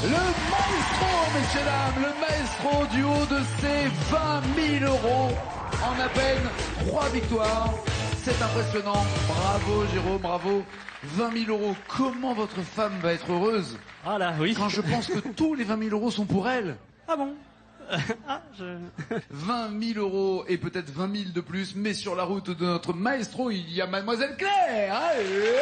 Le maestro, messieurs, dames, le maestro du haut de ses 20 000 euros en à peine 3 victoires. C'est impressionnant. Bravo, Jérôme, bravo. 20 000 euros. Comment votre femme va être heureuse? Ah là, oui. Quand je pense que tous les 20 000 euros sont pour elle. Ah bon? 20 000 euros et peut-être 20 000 de plus, mais sur la route de notre maestro, il y a Mademoiselle Claire. Allez.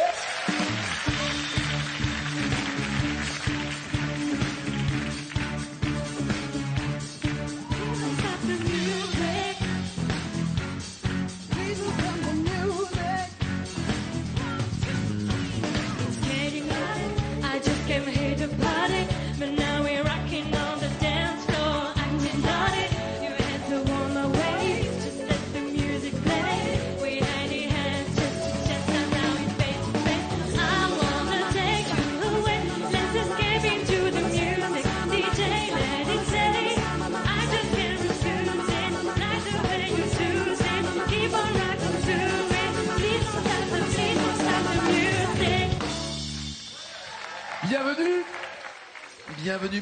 Bienvenue,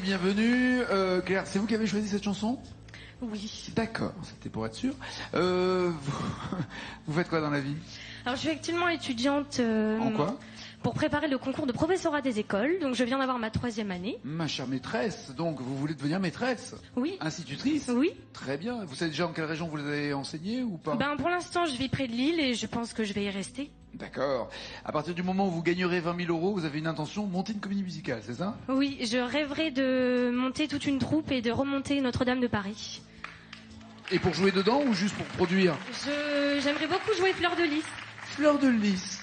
bienvenue, bienvenue. Claire, c'est vous qui avez choisi cette chanson? Oui. D'accord, c'était pour être sûr. Vous faites quoi dans la vie? Alors je suis actuellement étudiante En quoi? Pour préparer le concours de professorat des écoles, donc je viens d'avoir ma 3e année. Ma chère maîtresse, donc vous voulez devenir maîtresse? Oui. Institutrice? Oui. Très bien. Vous savez déjà en quelle région vous les avez enseigné ou pas? Ben pour l'instant je vis près de Lille et je pense que je vais y rester. D'accord. À partir du moment où vous gagnerez 20 000 euros, vous avez une intention de monter une comédie musicale, c'est ça? Oui, je rêverais de monter toute une troupe et de remonter Notre-Dame de Paris. Et pour jouer dedans ou juste pour produire? J'aimerais beaucoup jouer Fleur de Lys. Fleur de Lys.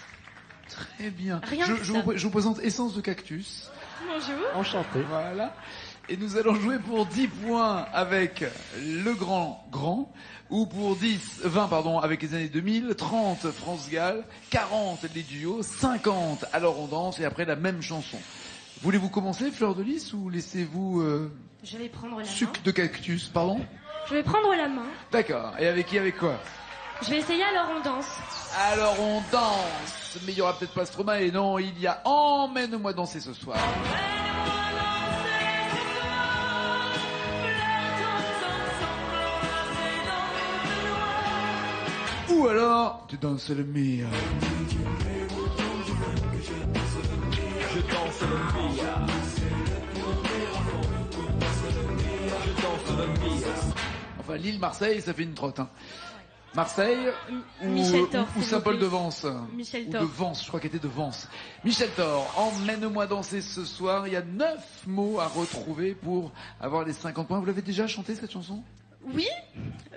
Très bien. Rien que Je ça. vous présente Essence de Cactus. Bonjour. Enchanté. Voilà. Et nous allons jouer pour 10 points avec le grand, ou pour 20 pardon, avec les années 2000, 30 France Gall, 40 les duos, 50 Alors on danse et après la même chanson. Voulez-vous commencer, Fleur de Lys, ou laissez-vous Je vais prendre la main. Suc de Cactus, pardon? Je vais prendre la main. D'accord. Et avec qui, avec quoi? Je vais essayer Alors on danse. Alors on danse, mais il y aura peut-être pas Stromae, et non, il y a Emmène-moi danser ce soir. Ou alors, tu danses le mia. Je danse le mia. Je danse le mia. Enfin, Lille-Marseille, ça fait une trotte, hein. Marseille Michel Thor, ou s'il vous Saint-Paul de plaît. Vence. Michel Ou Thor. de Vence, je crois qu'elle était de Vence. Michel Thor, emmène-moi danser ce soir. Il y a 9 mots à retrouver pour avoir les 50 points. Vous l'avez déjà chanté cette chanson? Oui,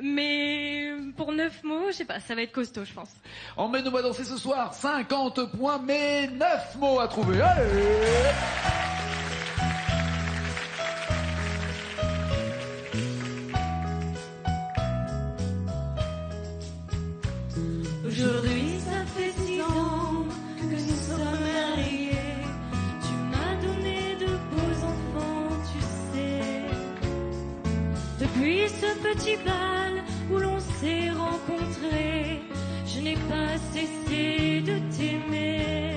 mais pour 9 mots, je sais pas, ça va être costaud, je pense. Emmène-moi danser ce soir. 50 points, mais 9 mots à trouver. Allez! Aujourd'hui, ça fait 6 ans que nous sommes mariés. Tu m'as donné de beaux enfants, tu sais. Depuis ce petit bal où l'on s'est rencontrés, je n'ai pas cessé de t'aimer.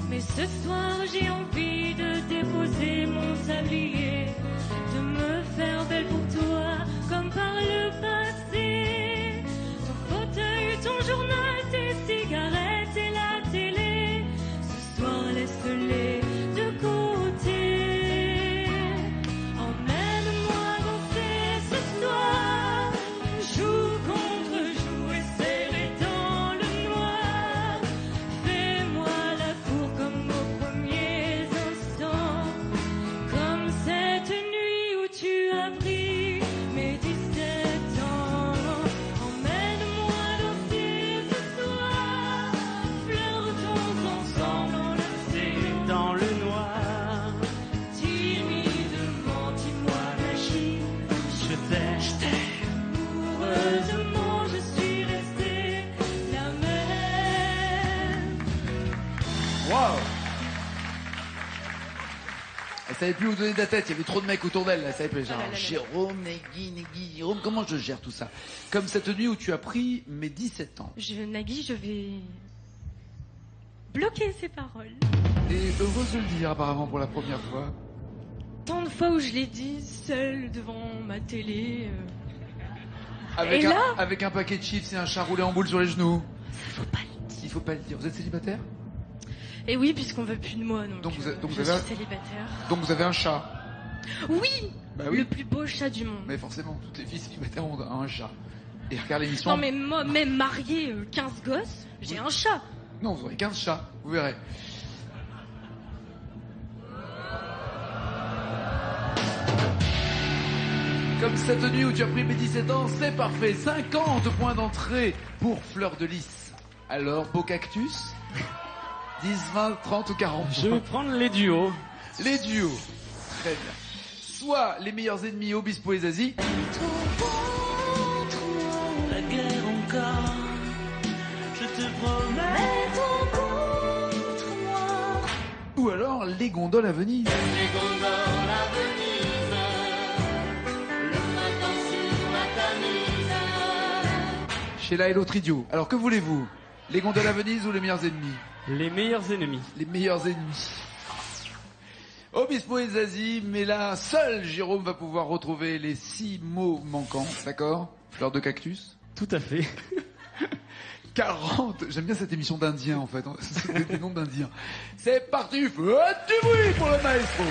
Mais ce soir, j'ai envie de déposer mon tablier, de me faire belle pour toi comme par le passé. Ton fauteuil, ton journal, tes cigarettes et la télé, ce soir laisse-les de côté. Emmène-moi danser ce soir, joue contre joue et serré dans le noir. Fais-moi la cour comme aux premiers instants, comme cette nuit où tu as pris mes 17 ans. Emmène-moi danser ce soir, flirtons ensemble enlacés Dans le noir, timidement, dis-moi magie. je t'aime. Heureusement, je suis restée la même. Waouh! Elle savait plus où donner de la tête, il y avait trop de mecs autour d'elle, elle savait plus. Genre, là là là. Jérôme, Jérôme, comment je gère tout ça? Comme cette nuit où tu as pris mes 17 ans. Nagui, je vais bloquer ces paroles. Et heureuse de le dire apparemment pour la première fois. Tant de fois où je l'ai dit, seule devant ma télé. Avec, Et là avec un paquet de chips et un chat roulé en boule sur les genoux. Faut pas le dire. Il faut pas le dire. Vous êtes célibataire? Et oui, puisqu'on veut plus de moi, donc vous je avez suis célibataire. Donc vous avez un chat. Oui, Bah oui. Le plus beau chat du monde. Mais forcément, toutes les filles célibataires ont un chat. Et regarde l'émission. Non mais moi, même mariée, 15 gosses, j'ai un chat. Non, vous aurez 15 chats, vous verrez. Comme cette nuit où tu as pris mes 17 ans, c'est parfait. 50 points d'entrée pour Fleur de Lys. Alors, beau cactus 10, 20, 30 ou 40 Je vais points. prendre les duos. Les duos. Très bien. Soit les meilleurs ennemis Obispo et Zazie, La guerre encore, je te promets. ou alors les gondoles à Venise. Sheila et l'autre idiot. Alors que voulez-vous? Les gondoles à Venise ou les meilleurs ennemis? Les meilleurs ennemis. Les meilleurs ennemis. Obispo et Zazie, mais là, seul Jérôme va pouvoir retrouver les 6 mots manquants, d'accord? Fleur de cactus. Tout à fait. 40. J'aime bien cette émission d'Indiens, en fait. C'est des noms d'Indiens. C'est parti, faites du bruit pour le maestro.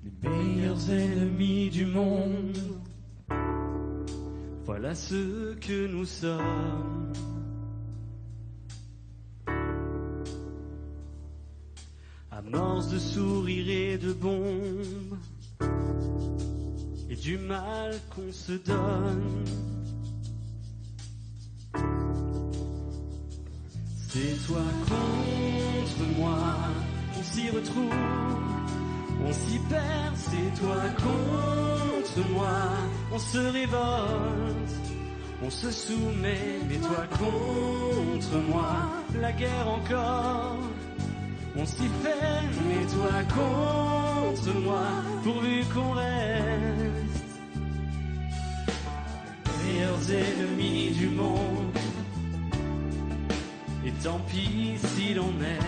Les meilleurs ennemis du monde. Voilà ce que nous sommes. Amorce de sourire et de bombes. Et du mal qu'on se donne. C'est toi contre moi, on s'y retrouve, on s'y perd. C'est toi contre moi, on se révolte, on se soumet. Mais toi contre moi, la guerre encore, on s'y fait. Mais toi contre moi, pourvu qu'on reste meilleurs ennemis du monde. Et tant pis si l'on est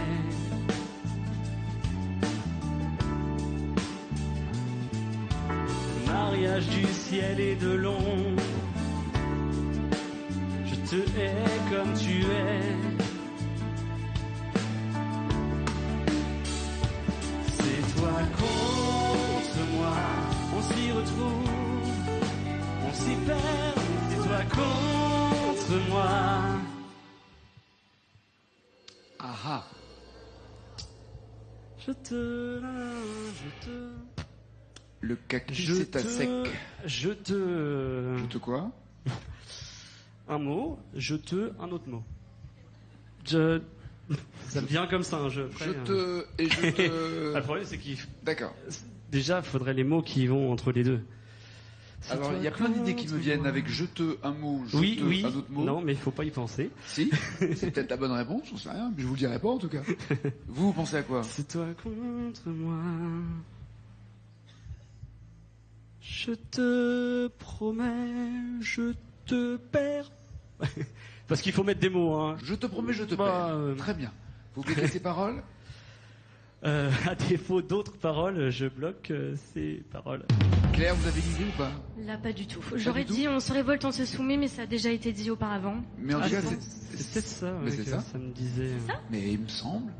mariage du ciel et de l'ombre. Je te hais comme tu es. C'est toi contre moi, on s'y retrouve, on s'y perd. C'est toi contre moi. Ah ah. Je te... Le cactus est à sec. Je te... Je te quoi? Un mot, un autre mot. Ça me vient comme ça, un jeu. Après, Je te... Et je te... Le problème, c'est qu'il... D'accord. Déjà, il faudrait les mots qui vont entre les deux. C'est Alors, toi il y a plein d'idées qui me contre viennent moi. avec je te, un mot, je Oui, te, oui. un autre mot. Non, mais il faut pas y penser. Si, c'est peut-être la bonne réponse, j'en sais rien, mais je vous le dirai pas en tout cas. Vous pensez à quoi? C'est toi contre moi. Je te promets, je te perds. Parce qu'il faut mettre des mots, hein. Je te promets, je te Bah, perds. Très bien. Vous bloquez ces paroles? À défaut d'autres paroles, je bloque ces paroles. Claire, vous avez l'idée ou pas? Là, pas du tout. J'aurais du dit on se révolte, on se soumet, mais ça a déjà été dit auparavant. Mais en tout cas, Attends, c'est... c'est peut-être ça, Mais ouais, c'est que ça. ça me disait. Mais il me semble...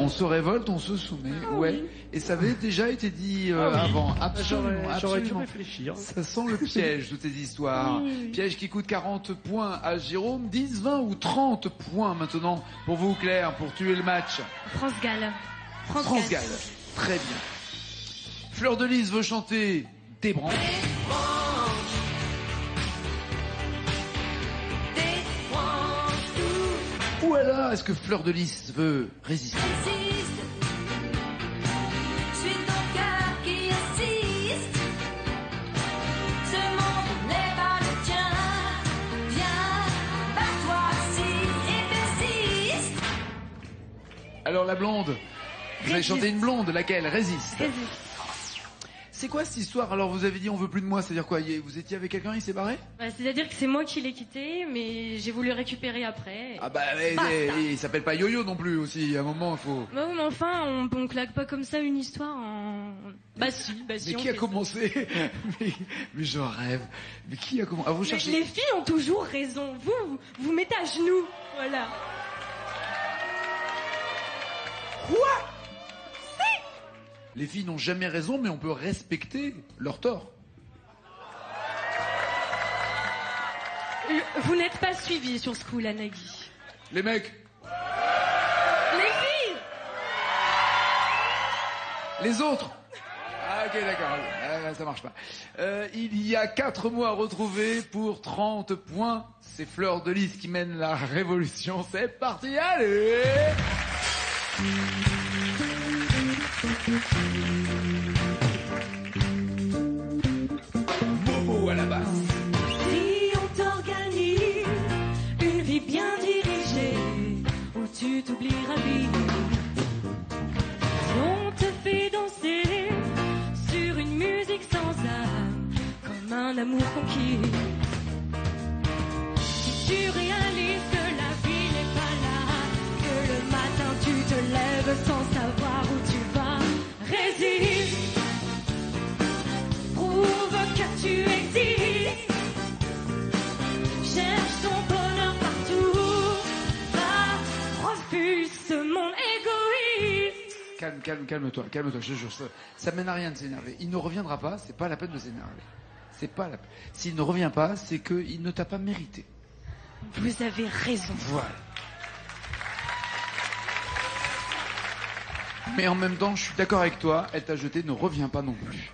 On se révolte, on se soumet, ouais. Et ça avait déjà été dit Ah oui. avant, absolument, J'aurais dû absolument. réfléchir. Ça sent le piège, toutes ces histoires. Piège qui coûte 40 points à Jérôme, 10, 20 ou 30 points maintenant pour vous, Claire, pour tuer le match. France-Galles. France-Galles. Très bien. Fleur de Lys veut chanter Des branches. Ou alors, est-ce que Fleur de Lys veut résister? Suis ton cœur qui insiste. Ce monde n'est pas le tien. Viens, bats-toi si et persiste. Alors la blonde, vous allez Résiste. chanter une blonde, laquelle? Résiste. Résiste. C'est quoi cette histoire? Alors vous avez dit on veut plus de moi, c'est-à-dire quoi? Vous étiez avec quelqu'un, il s'est barré? Bah, c'est-à-dire que c'est moi qui l'ai quitté, mais j'ai voulu récupérer après. Ah bah il s'appelle pas Yo-Yo non plus aussi, à un moment il faut... Bah oui, mais enfin, on claque pas comme ça une histoire en... Bah si, Mais on qui a fait commencé? mais je rêve. Mais qui a commencé? Ah, vous ça. cherchez... Les filles ont toujours raison. Vous mettez à genoux. Voilà. Quoi? Les filles n'ont jamais raison, mais on peut respecter leur tort. Vous n'êtes pas suivi sur ce coup, là, Nagui. Les mecs, Les filles! les autres. Ah ok d'accord, ça marche pas. Il y a 4 mots à retrouver pour 30 points. C'est Fleur de Lys qui mène la révolution. C'est parti, allez! Bobo à la basse. Si on t'organise une vie bien dirigée, où tu t'oublieras vite, on te fait danser sur une musique sans âme, comme un amour conquis. Si tu réalises que la vie n'est pas là, que le matin tu te lèves sans savoir où tu vas, résiste, prouve que tu existes, cherche ton bonheur partout, va, refuse ce monde égoïste. Calme-toi, je te jure, ça mène à rien de s'énerver. Il ne reviendra pas, c'est pas la peine de s'énerver. C'est pas la peine. S'il ne revient pas, c'est qu'il ne t'a pas mérité. Vous avez raison. Voilà. Mais en même temps, je suis d'accord avec toi, elle t'a jeté, ne reviens pas non plus.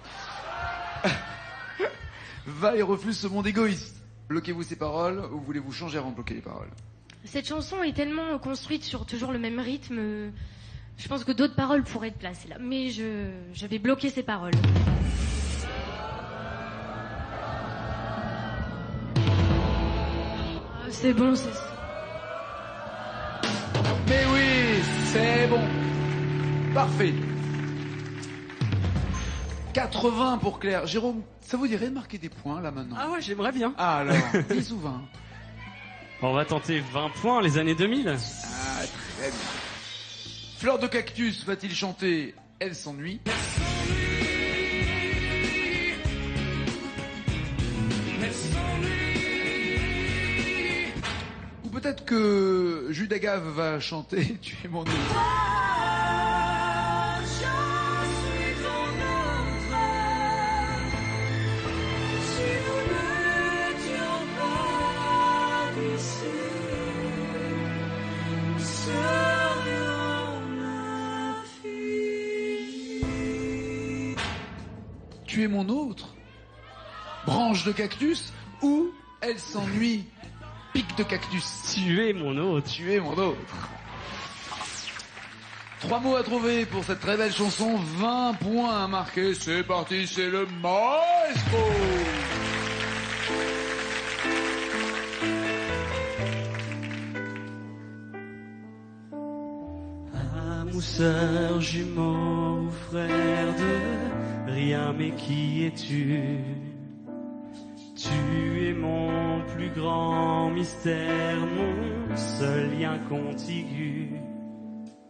Va et refuse ce monde égoïste. Bloquez-vous ces paroles ou voulez-vous changer avant de bloquer les paroles? Cette chanson est tellement construite sur toujours le même rythme. Je pense que d'autres paroles pourraient être placées là. Mais je vais bloquer ces paroles. Ah, c'est bon, c'est ça. Mais oui, c'est bon. Parfait. 80 pour Claire. Jérôme, ça vous dirait de marquer des points là maintenant? Ah ouais, j'aimerais bien. Ah alors, 10 ou 20? On va tenter 20 points, les années 2000. Ah, très bien. Fleur de Cactus va-t-il chanter Elle s'ennuie? Ou peut-être que Jules Agave va chanter Tu es mon autre. Tu es mon autre, branche de cactus, ou Elle s'ennuie, pic de cactus. Tu es mon hôte. Tu es mon autre. 3 mots à trouver pour cette très belle chanson, 20 points à marquer. C'est parti, c'est le maestro. Âme ou sœur, jumeau ou frère de rien, mais qui es-tu? Tu es mon plus grand mystère, mon seul lien contigu.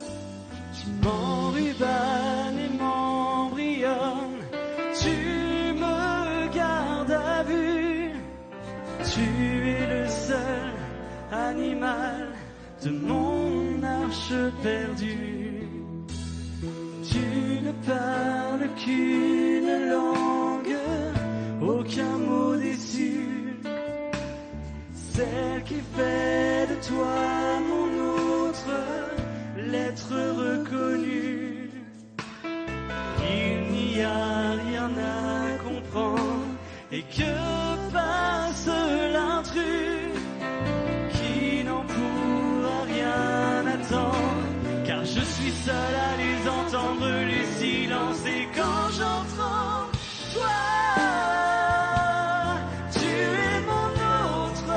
Tu m'enrubannes et m'embrionnes, tu me gardes à vue. Tu es le seul animal de mon arche perdue. Tu ne parles qu'une langue, aucun mot déçu. Celle qui fait de toi mon autre, l'être reconnu. Il n'y a rien à comprendre, et que passe l'intrus qui n'en pourra rien attendre, car je suis seul à les entendre, les silences, et quand j'entends toi, tu es mon autre,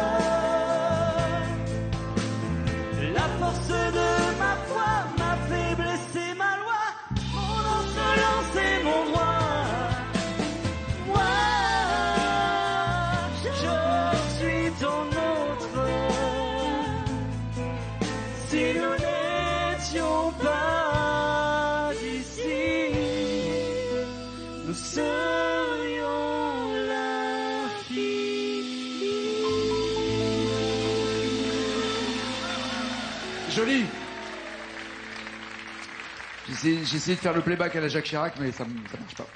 la force de ma foi, ma faiblesse et ma loi, mon insolence et mon droit, serions l'infini. Joli. J'ai essayé de faire le playback à la Jacques Chirac, mais ça marche pas.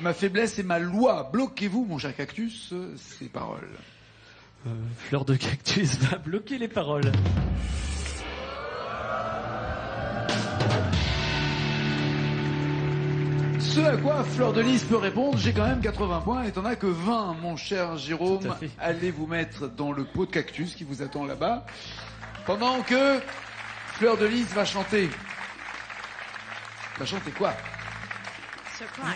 Ma faiblesse est ma loi. Bloquez-vous, mon cher cactus, ces paroles. Fleur de cactus va bloquer les paroles. Ce à quoi Fleur de Lys peut répondre, j'ai quand même 80 points et t'en as que 20, mon cher Jérôme. Tout à fait. Allez vous mettre dans le pot de cactus qui vous attend là-bas. Pendant que Fleur de Lys va chanter. Va chanter quoi?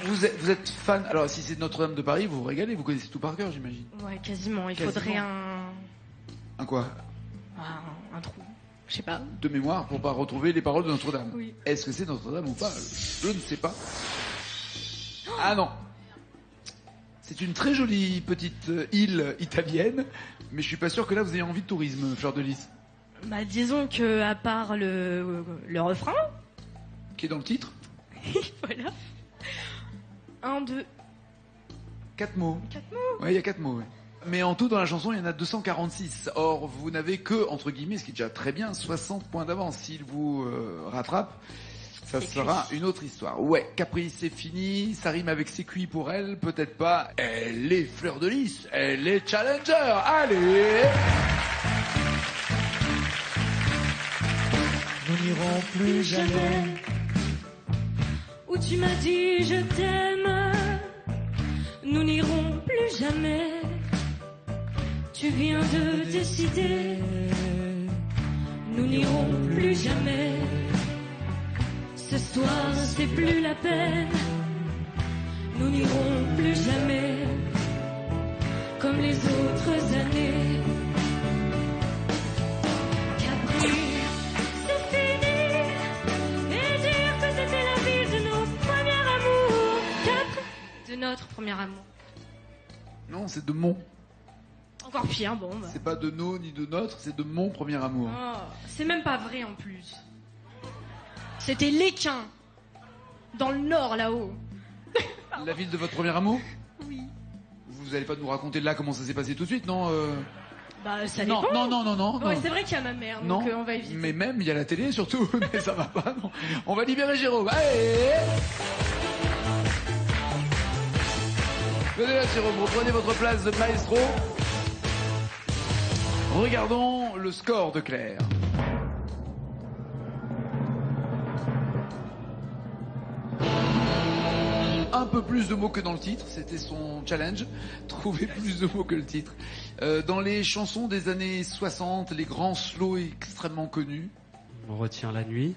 Vous êtes fan. Alors si c'est Notre-Dame de Paris, vous vous régalez, vous connaissez tout par cœur, j'imagine. Ouais, quasiment. Il Quasiment. faudrait Un quoi? un trou. Je sais pas. De mémoire pour pas retrouver les paroles de Notre-Dame. Oui. Est-ce que c'est Notre-Dame ou pas? Je ne sais pas. Ah non. C'est une très jolie petite île italienne, mais je suis pas sûr que là vous ayez envie de tourisme, Fleur de Lys. Bah, disons que à part le refrain, Qui est dans le titre. voilà. 1, 2, 4 mots. 4 mots. Ouais, il y a 4 mots, ouais. Mais en tout, dans la chanson, il y en a 246. Or, vous n'avez que, entre guillemets, ce qui est déjà très bien, 60 points d'avance. S'il vous rattrape, ça C'est sera cuit. une autre histoire. Ouais, Caprice, c'est fini. Ça rime avec c'est cuit pour elle. Peut-être pas. Elle est Fleur de Lys. Elle est Challenger. Allez! Nous n'irons plus jamais. Où tu m'as dit je t'aime, nous n'irons plus jamais. Tu viens de décider, nous n'irons plus jamais. Ce soir c'est plus la peine, nous n'irons plus jamais. Comme les autres années. Capri, c'est fini. Et dire que c'était la vie de nos premiers amours. Capri. De notre premier amour. Non, c'est de mon. Encore pire, bon. Bah. C'est pas de nos ni de notre, c'est de mon premier amour. Oh, c'est même pas vrai en plus. C'était l'Équin. Dans le nord là-haut. La ville de votre premier amour? Oui. Vous allez pas nous raconter là comment ça s'est passé tout de suite, non Bah ça Non, dépend. non. Ouais, c'est vrai qu'il y a ma mère, Non, donc on va éviter. mais même il y a la télé surtout, mais ça va pas, non. On va libérer Jérôme. Allez! Venez là Jérôme, reprenez votre place de maestro. Regardons le score de Claire. Un peu plus de mots que dans le titre, c'était son challenge, trouver plus de mots que le titre. Dans les chansons des années 60, les grands slows extrêmement connus. On retient la nuit.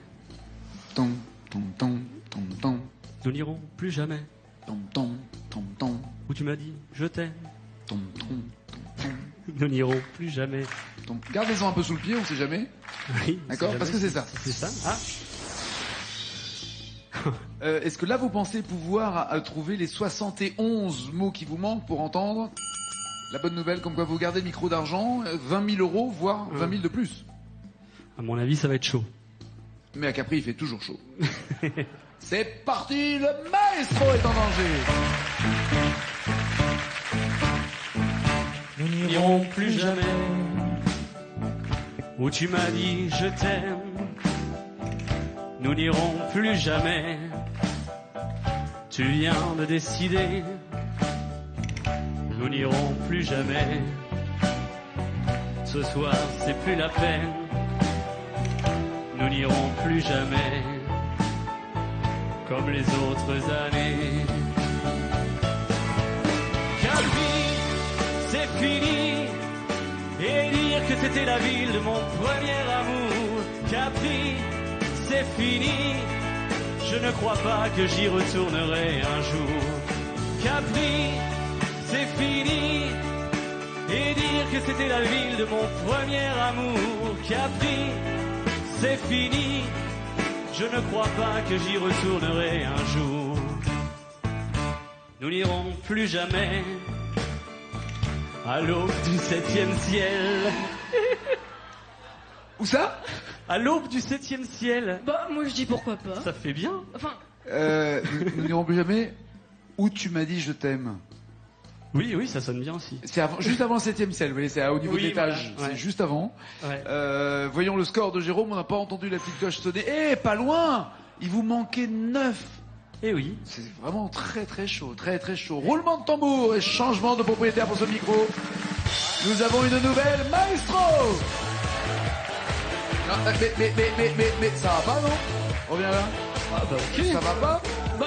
Tom, tom, tom, tom, tom, Nous n'irons plus jamais. tom, tom, tom, tom, Où tu m'as dit je t'aime. tom, tom, tom, tom, Nous n'irons plus jamais. tom. Gardez-en un peu sous le pied, on sait jamais. Oui. D'accord, c'est parce jamais- que c'est ça. C'est ça. Ah. Est-ce que là vous pensez pouvoir trouver les 71 mots qui vous manquent pour entendre la bonne nouvelle, comme quoi vous gardez le micro d'argent, 20 000 euros, voire 20 000 de plus. À mon avis, ça va être chaud. Mais à Capri, il fait toujours chaud. C'est parti, le maestro est en danger. Nous n'irons plus jamais. Où tu m'as dit je t'aime. Nous n'irons plus jamais. Tu viens de décider. Nous n'irons plus jamais. Ce soir, c'est plus la peine. Nous n'irons plus jamais. Comme les autres années. Capri, c'est fini. Et dire que c'était la ville de mon premier amour. Capri, c'est fini. Je ne crois pas que j'y retournerai un jour. Capri, c'est fini. Et dire que c'était la ville de mon premier amour. Capri, c'est fini. Je ne crois pas que j'y retournerai un jour. Nous n'irons plus jamais à l'aube du 7e ciel. Où ça? À l'aube du 7e ciel. Bah moi je dis pourquoi pas. Ça fait bien. Enfin, Nous n'irons plus jamais Où tu m'as dit je t'aime. Oui, oui, ça sonne bien aussi. C'est juste avant le 7e ciel, vous voyez, c'est au niveau Oui, de l'étage, voilà, ouais. c'est juste avant. Ouais. Voyons le score de Jérôme, on n'a pas entendu la petite cloche sonner. Eh, pas loin. Il vous manquait 9. Eh oui. C'est vraiment très très chaud, très très chaud. Roulement de tambour et changement de propriétaire pour ce micro. Nous avons une nouvelle maestro. Non, mais ça va pas, non? Reviens là. Ah bah ok. Ça va pas? Bah,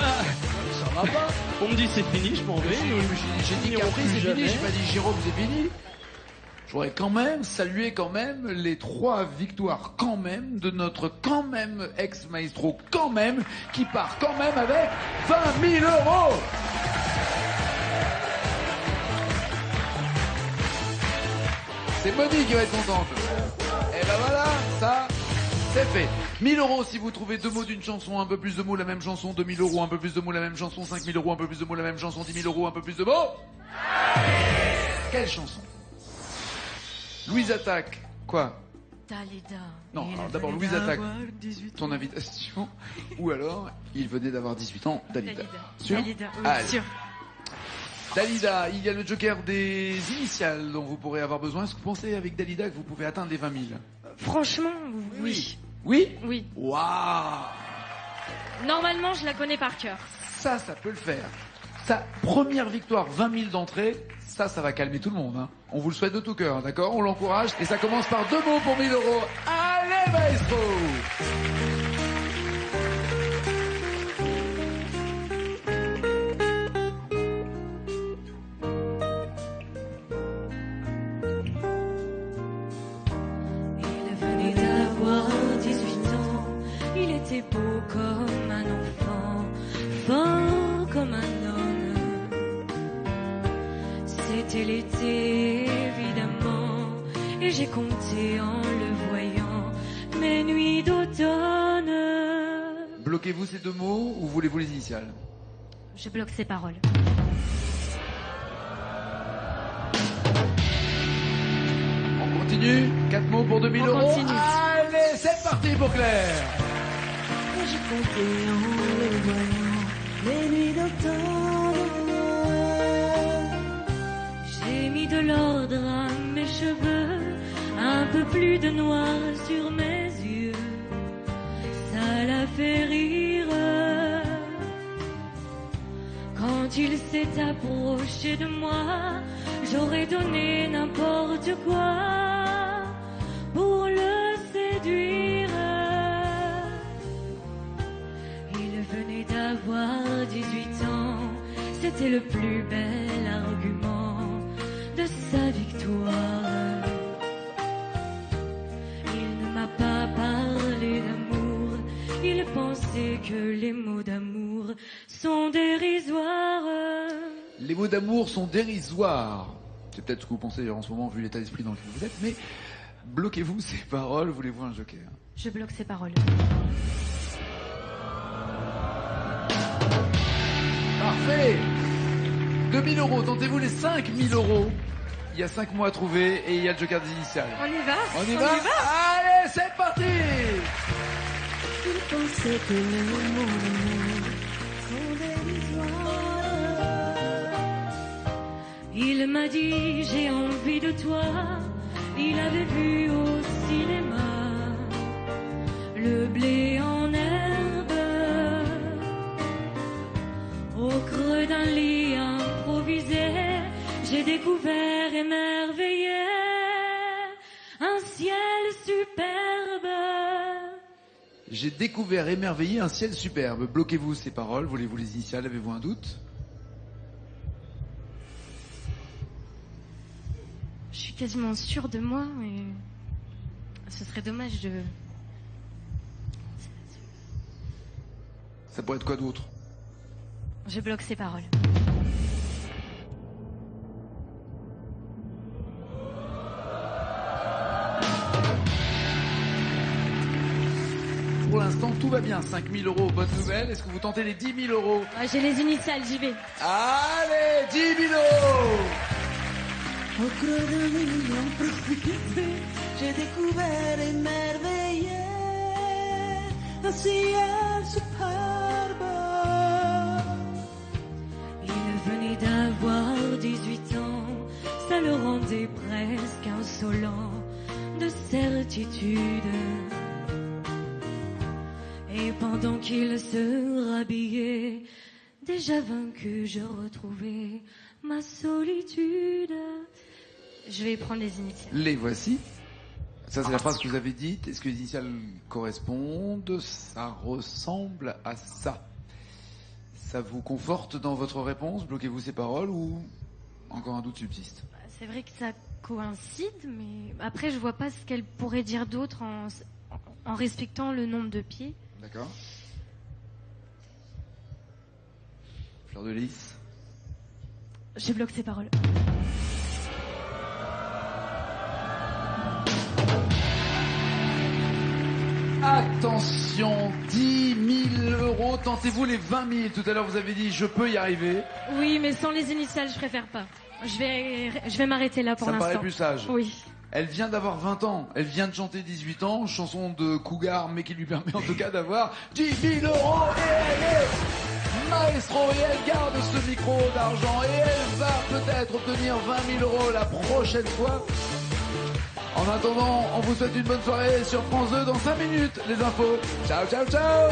Ça va pas? on me dit c'est fini, je m'en vais. J'ai dit finirons Capri, plus c'est fini, jamais. j'ai pas dit Jérôme, c'est fini. Je voudrais quand même saluer quand même les 3 victoires quand même de notre quand même ex-maestro quand même qui part quand même avec 20 000 euros. C'est Monique qui va être contente. Et ben voilà, ça, c'est fait. 1000 euros si vous trouvez 2 mots d'une chanson, un peu plus de mots la même chanson, 2000 euros, un peu plus de mots la même chanson, 5000 euros, un peu plus de mots la même chanson, 10 000 euros, un peu plus de mots. Quelle chanson? Louise Attaque. Quoi? Dalida. Non, alors d'abord Louise Attaque, ton invitation. Ou alors, il venait d'avoir 18 ans, Dalida. Sûr? Dalida, oui, Allez. sûr. Dalida, il y a le joker des initiales dont vous pourrez avoir besoin. Est-ce que vous pensez avec Dalida que vous pouvez atteindre les 20 000? Franchement, oui. Oui? Oui. Waouh! Normalement, je la connais par cœur. Ça peut le faire. Sa première victoire, 20 000 d'entrée, ça va calmer tout le monde. Hein. On vous le souhaite de tout cœur, d'accord? On l'encourage. Et ça commence par 2 mots pour 1000 euros. Allez, maestro! Il venait d'avoir 18 ans, il était beau comme un enfant, fort comme un homme. C'était l'été évidemment, et j'ai compté en le voyant mes nuits d'automne. Bloquez-vous ces 2 mots ou voulez-vous les initiales? Je bloque ses paroles. On continue. 4 mots pour 2000 On euros. continue. Allez, c'est parti pour Claire. J'ai compté en le voyant les nuits d'automne. J'ai mis de l'ordre à mes cheveux, un peu plus de noir sur mes yeux. Ça l'a fait rire quand il s'est approché de moi. J'aurais donné n'importe quoi pour le séduire. Il venait d'avoir 18 ans, c'était le plus bel argument de sa victoire. Il ne m'a pas parlé d'amour, il pensait que les mots d'amour sont dérisoires. Les mots d'amour sont dérisoires. C'est peut-être ce que vous pensez en ce moment vu l'état d'esprit dans lequel vous êtes, mais bloquez-vous ces paroles, voulez-vous un joker? Je bloque ses paroles. Parfait. 2000 euros, tentez-vous les 5000 euros. Il y a 5 mots à trouver et il y a le joker des initiales. On y va? On y va? Allez, c'est parti. Il pensait que les mots d'amour sont dérisoires. Il m'a dit j'ai envie de toi. Il avait vu au cinéma le blé en herbe au creux d'un lit improvisé. J'ai découvert émerveillé un ciel superbe. J'ai découvert émerveillé un ciel superbe. Bloquez-vous ces paroles, voulez-vous les initiales, avez-vous un doute? Je suis quasiment sûre de moi, mais ce serait dommage de... Ça pourrait être quoi d'autre? Je bloque ses paroles. Pour l'instant, tout va bien. 5000 euros, bonne nouvelle. Est-ce que vous tentez les 10 000 euros? Ah, j'ai les initiales, j'y vais. Allez, 10 000 euros. Au creux d'un lit improvisé, j'ai découvert émerveillé un ciel superbe. 18 ans, ça le rendait presque insolent de certitude. Et pendant qu'il se rhabillait, déjà vaincu, je retrouvais ma solitude. Je vais prendre les initiales. Les voici. Ça, c'est la phrase que vous avez dite. Est-ce que les initiales correspondent? Ça ressemble à ça. Ça vous conforte dans votre réponse? Bloquez-vous ces paroles ou encore un doute subsiste? C'est vrai que ça coïncide, mais après, je vois pas ce qu'elle pourrait dire d'autre en respectant le nombre de pieds. D'accord. Fleur de Lys. Je bloque ces paroles. Attention, 10 000 euros. Tentez-vous les 20 000. Tout à l'heure, vous avez dit je peux y arriver. Oui, mais sans les initiales, je préfère pas. Je vais m'arrêter là pour Ça me l'instant. paraît plus sage. Oui. Elle vient d'avoir 20 ans. Elle vient de chanter 18 ans. Chanson de Cougar, mais qui lui permet en tout cas d'avoir 10 000 euros. Et elle est maestro. Et elle garde ce micro d'argent. Et elle va peut-être obtenir 20 000 euros la prochaine fois. En attendant, on vous souhaite une bonne soirée sur France 2 dans 5 minutes. Les infos. Ciao, ciao, ciao.